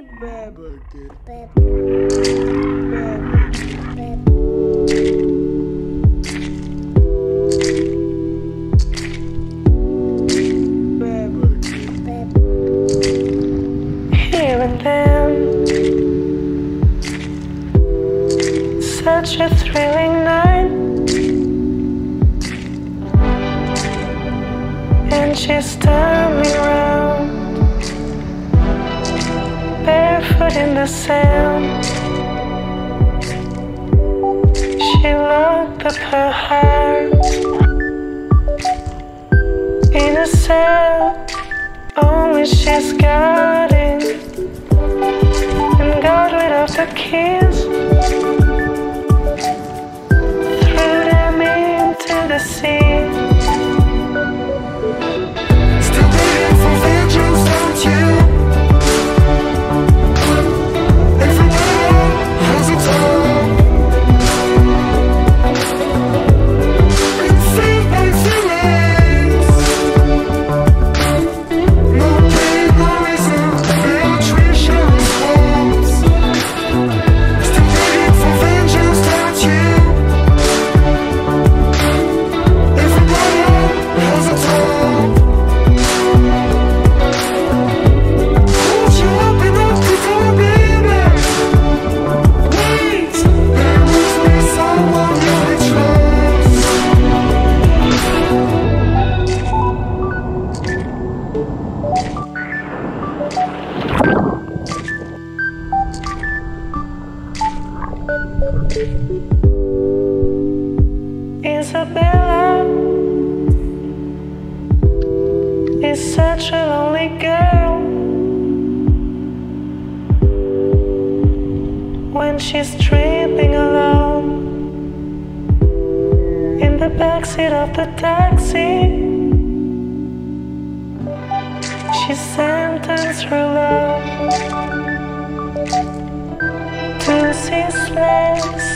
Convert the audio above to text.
Here and then, such a thrilling night, and she's turning around, barefoot in the sand. She locked up her heart in a cell, only she's got it, and got rid of the keys, threw them into the sea. Still waiting for vengeance, don't you? Everyone has a time. Conceived by feelings. No pain, no reason, no attrition response. Still waiting for vengeance, don't you? Everyone has a time. Won't you open up the door, baby? Wait, there must be someone you can trust. Isabella is such a lonely girl when she's tripping alone in the backseat of the taxi. She's sentenced through love to ceaseless